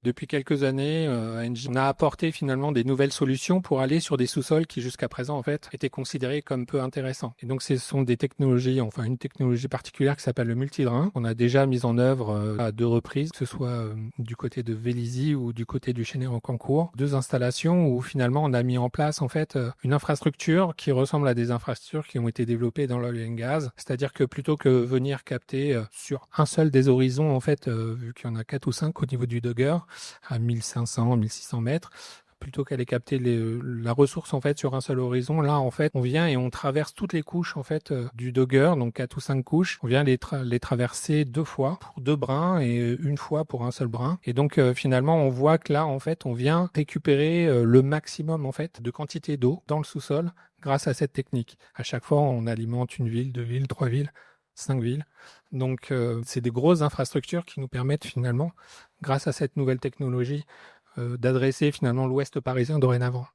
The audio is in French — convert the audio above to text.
Depuis quelques années, ENGIE, on a apporté finalement des nouvelles solutions pour aller sur des sous-sols qui jusqu'à présent en fait étaient considérés comme peu intéressants. Et donc ce sont des technologies, enfin une technologie particulière qui s'appelle le multidrain. On a déjà mis en œuvre à 2 reprises, que ce soit du côté de Vélizy ou du côté du Chénet-en-Cancourt, 2 installations où finalement on a mis en place en fait une infrastructure qui ressemble à des infrastructures qui ont été développées dans l'oil and gas. C'est-à-dire que plutôt que venir capter sur un seul des horizons, en fait, vu qu'il y en a 4 ou 5 au niveau du Dogger, à 1500, 1600 mètres, plutôt qu'aller capter la ressource en fait sur un seul horizon, là en fait on vient et on traverse toutes les couches en fait du Dogger, donc 4 ou 5 couches. On vient les traverser 2 fois pour 2 brins et une fois pour un seul brin. Et donc finalement on voit que là en fait on vient récupérer le maximum en fait de quantité d'eau dans le sous-sol grâce à cette technique. À chaque fois on alimente une ville, 2 villes, 3 villes, 5 villes. Donc c'est des grosses infrastructures qui nous permettent finalement, grâce à cette nouvelle technologie, d'adresser finalement l'Ouest parisien dorénavant.